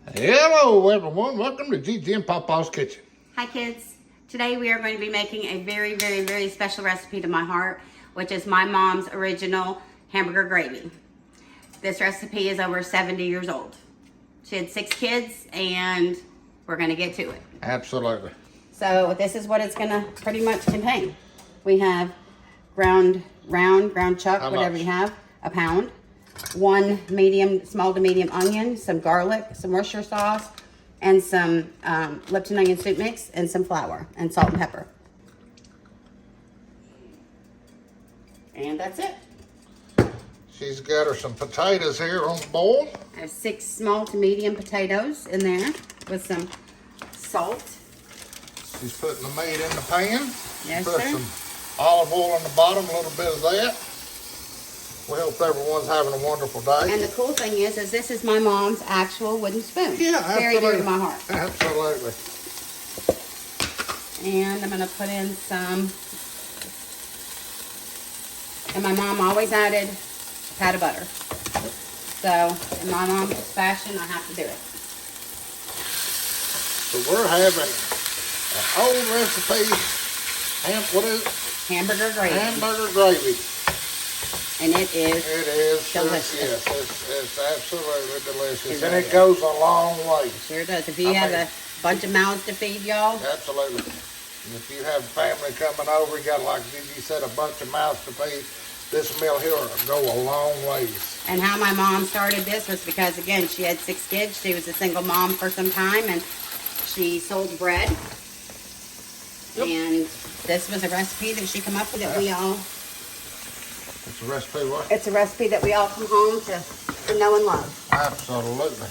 Hello everyone, welcome to Gigi and Papa's Kitchen. Hi kids. Today we are going to be making a very special recipe to my heart, which is my mom's original hamburger gravy. This recipe is over 70 years old. She had 6 kids and we're going to get to it. Absolutely. So this is what it's going to pretty much contain. We have ground chuck, whatever you have, a pound. 1 small to medium onion, some garlic, some Worcestershire sauce, and some Lipton onion soup mix, and some flour, and salt and pepper. And that's it. She's got her some potatoes here on the boil. I have 6 small to medium potatoes in there with some salt. She's putting the meat in the pan. Yes, Put sir. some olive oil on the bottom, a little bit of that. We hope everyone's having a wonderful day. And the cool thing is this is my mom's actual wooden spoon. Yeah, absolutely. Very dear to my heart. Absolutely. And I'm going to put in some, and my mom always added a pat of butter. So, in my mom's fashion, I have to do it. So we're having an old recipe, what is it? Hamburger gravy. Hamburger gravy. And it is Yes, delicious. it's absolutely delicious. It And really it goes a long way. Sure does. If you have a bunch of mouths to feed, y'all. Absolutely. And if you have family coming over, you got, like Gigi said, a bunch of mouths to feed, this meal here will go a long ways. And how my mom started this was because, again, she had 6 kids. She was a single mom for some time, and she sold bread. Yep. And this was a recipe that she came up with that we all... It's a recipe, what? It's a recipe that we all come home to know and love. Absolutely.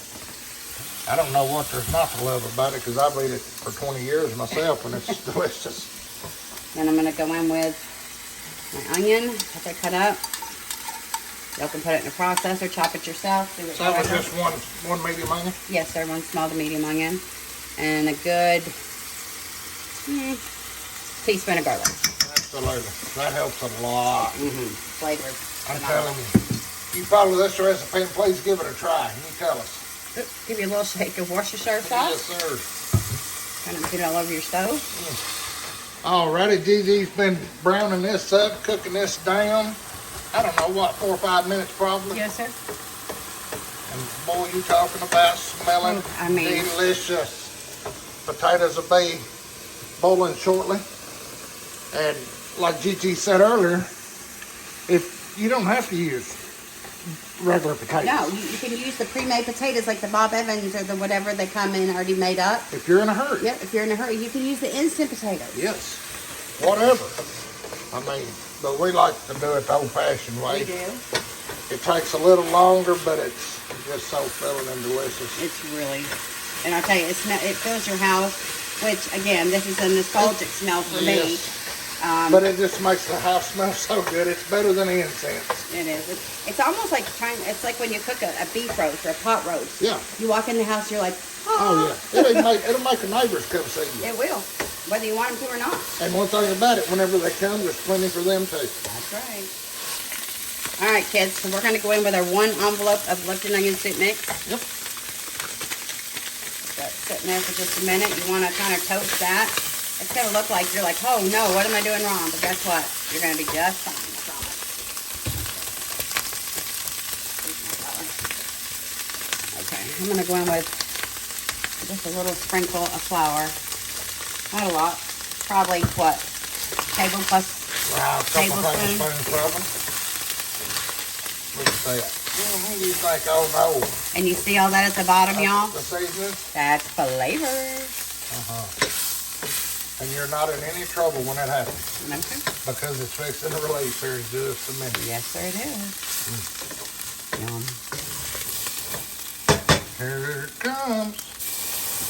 I don't know what there's not to love about it, because I've eaten it for 20 years myself, and it's delicious. Then I'm going to go in with my onion that I cut up. Y'all can put it in a processor, chop it yourself. Do it So that was just one medium onion? Yes, sir. 1 small to medium onion. And a good teaspoon of garlic. Absolutely. That helps a lot. Flavor. I'm telling you. You follow this recipe and please give it a try. You tell us. Give you a little shake of Worcestershire sauce. Yes, sir. Kind of put it all over your stove. Alrighty, Gigi's been browning this up, cooking this down. I don't know, what, 4 or 5 minutes probably? Yes, sir. And boy, you talking about smelling delicious. Potatoes will be boiling shortly. And like Gigi said earlier, if you don't have to use regular potatoes. No, you can use the pre-made potatoes like the Bob Evans or the whatever they come in already made up. If you're in a hurry. Yep, if you're in a hurry. You can use the instant potatoes. Yes, whatever. I mean, but we like to do it the old-fashioned way. We do. It takes a little longer, but it's just so filling and delicious. It's really, and I'll tell you, it fills your house, which, again, this is a nostalgic smell for me. But it just makes the house smell so good. It's better than incense. It is. It's almost like it's like when you cook a beef roast or a pot roast. Yeah. You walk in the house, you're like, oh yeah. It'll make the neighbors come see you. It will, whether you want them to or not. And one thing about it, whenever they come, there's plenty for them too. That's right. All right, kids. So we're going to go in with our 1 envelope of Lipton onion soup mix. Yep. That's sitting there for just a minute. You want to kind of toast that. It's going to look like you're like, oh no, what am I doing wrong? But guess what? You're going to be just fine, I promise. Okay, I'm going to go in with just a little sprinkle of flour. Not a lot. Probably, what, tablespoon? Wow, a couple tablespoons probably. Look at that. You think, oh no. And you see all that at the bottom, y'all? The seasoning? That's flavor. And you're not in any trouble when that happens. Okay. Because it's fixing to release here in just a minute. Yes, sir, it is. Yum. Here it comes.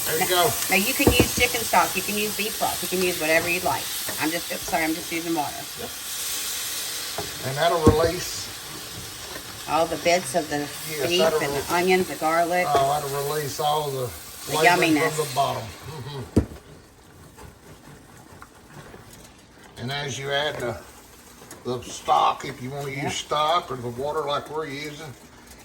There you go. Now you can use chicken stock, you can use beef broth, you can use whatever you'd like. I'm just using water. Yep. And that'll release all the bits of the beef and the onions, the garlic. Oh, that'll release all the yumminess from the bottom. And as you add the stock, if you want to use stock or the water like we're using,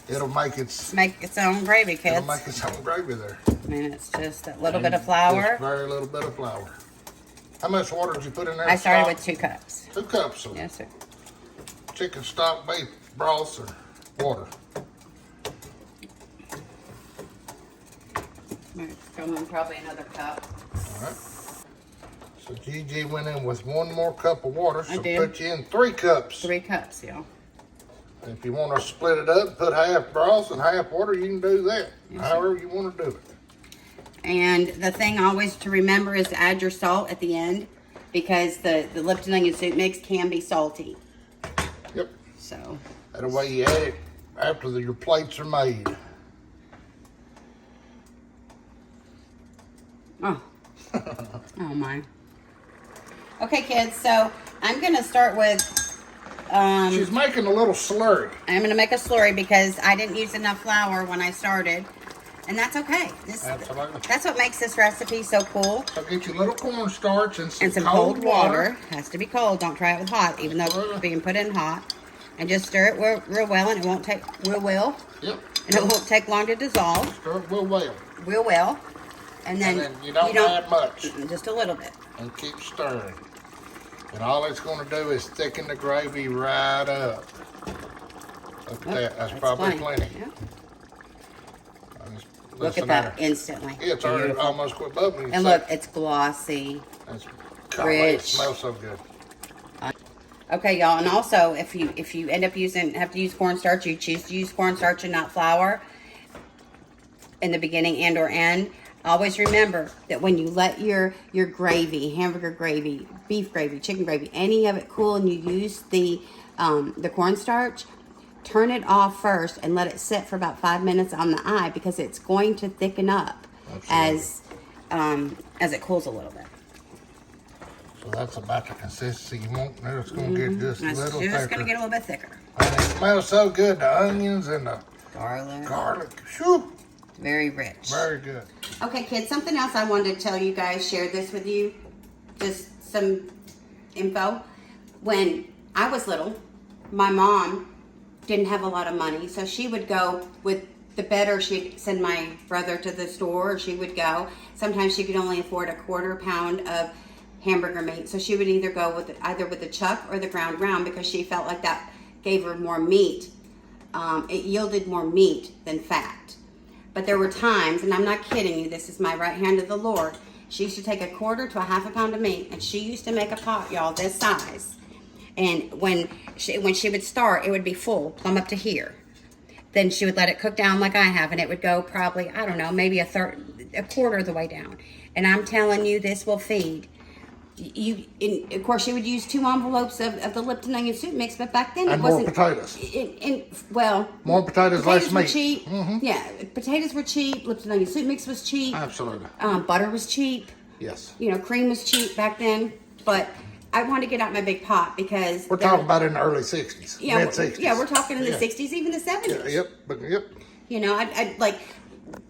it'll make its own gravy, kids. It'll make its own gravy there. I mean, it's just a little bit of flour. Just very little bit of flour. How much water did you put in there? I started with 2 cups. 2 cups of Yes, sir. chicken stock, beef broth, or water. Throw in probably another cup. All right. So Gigi went in with 1 more cup of water, so put you in 3 cups. 3 cups, yeah. If you want to split it up, put half broth and half water, you can do that. Yes, however you want to do it. And the thing always to remember is to add your salt at the end, because the Lipton onion soup mix can be salty. Yep. So. That way you add it after your plates are made. Oh. Oh my. Okay, kids, so I'm going to start with... she's making a little slurry. I'm going to make a slurry because I didn't use enough flour when I started. And that's okay. Absolutely. That's what makes this recipe so cool. So get your little cornstarch and some cold water. Has to be cold. Don't try it with hot, even though it's being put in hot. And just stir it real well, and it won't take Yep. And it won't take long to dissolve. Stir it real well. Real well. And then you don't add much. Just a little bit. And keep stirring. And all it's going to do is thicken the gravy right up. Look at that. That's probably plenty. Yeah. Look at that instantly. Yeah, it's already almost quit bubbling. And look, it's glossy. It's rich. It smells so good. Okay, y'all, and also if you end up have to use cornstarch, you choose to use cornstarch and not flour in the beginning and or end. Always remember that when you let your gravy, hamburger gravy, beef gravy, chicken gravy, any of it cool, and you use the cornstarch, turn it off first and let it sit for about 5 minutes on the eye, because it's going to thicken up as it cools a little bit. So that's about the consistency you want. Now it's going to get just a little thicker. It's just going to get a little bit thicker. And it smells so good. The onions and the garlic. Whew. Very rich. Very good. Okay, kids, something else I wanted to tell you guys, share this with you. Just some info. When I was little, my mom didn't have a lot of money, so she would go with the better. She'd send my brother to the store, or she would go. Sometimes she could only afford a 1/4 pound of hamburger meat, so she would either go with either with the chuck or the ground round, because she felt like that gave her more meat. It yielded more meat than fat. But there were times, and I'm not kidding you, this is my right hand of the Lord. She used to take a 1/4 to a 1/2 pound of meat, and she used to make a pot, y'all, this size. And when she would start, it would be full, plumb up to here. Then she would let it cook down like I have, and it would go probably, I don't know, maybe a 1/4 of the way down. And I'm telling you, this will feed. Of course, she would use 2 envelopes of the Lipton onion soup mix, but back then and it wasn't. More potatoes. More potatoes, less meat. Were cheap. Yeah, potatoes were cheap. Lipton onion soup mix was cheap. Absolutely. Butter was cheap. Yes. Cream was cheap back then. But I want to get out my big pot because we're talking about in the early 60s, mid 60s. Yeah, we're talking in the 60s, even the 70s. Yep. I'd like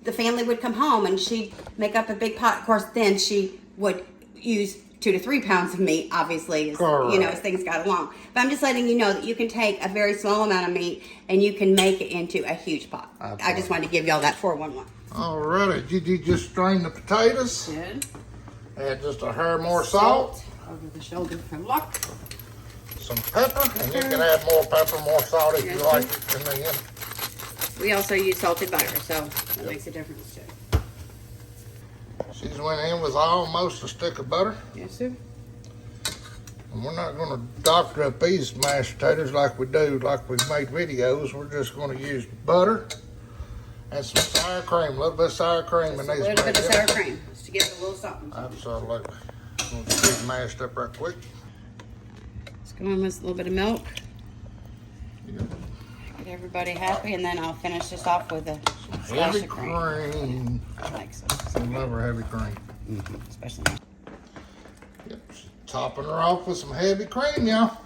the family would come home and she'd make up a big pot. Of course, then she would use 2 to 3 pounds of meat, obviously, as things got along. But I'm just letting you know that you can take a very small amount of meat and you can make it into a huge pot. Absolutely. I just wanted to give y'all that 411. All righty. Did you just strain the potatoes? Good. Add just a hair more salt. Over the shoulder for luck. Some pepper. And you can add more pepper, more salt if you like it in the end. We also use salted butter, so that makes a difference too. She's went in with almost a stick of butter. Yes, sir. And we're not going to doctor up these mashed potatoes like we do, like we've made videos. We're just going to use butter and some sour cream, a little bit of sour cream. Just a little bit of sour cream, just to give it a little something. Absolutely. We'll get these mashed up right quick. Let's go in with a little bit of milk. Get everybody happy, and then I'll finish this off with a splash of cream. I like some. I love her heavy cream. Especially now. Yep, topping her off with some heavy cream, y'all.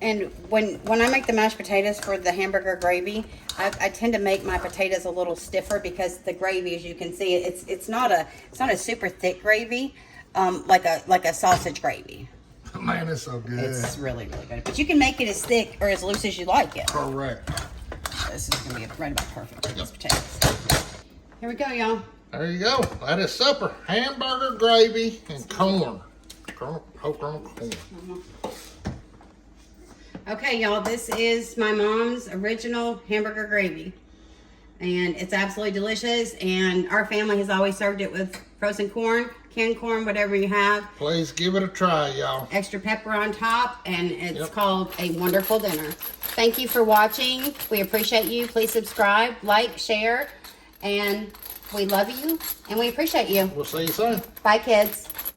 And when I make the mashed potatoes for the hamburger gravy, I tend to make my potatoes a little stiffer because the gravy, as you can see, it's not a super thick gravy, like a sausage gravy. Man, it's so good. It's really, really good. But you can make it as thick or as loose as you like it. Correct. this is gonna be right about perfect for these potatoes. Here we go, y'all. There you go. That is supper. Hamburger gravy and corn. Whole corn. Okay, y'all, this is my mom's original hamburger gravy. And it's absolutely delicious. And our family has always served it with frozen corn, canned corn, whatever you have. Please give it a try, y'all. Extra pepper on top, and it's called a wonderful dinner. Thank you for watching. We appreciate you. Please subscribe, like, share, and we love you, and we appreciate you. We'll see you soon. Bye, kids.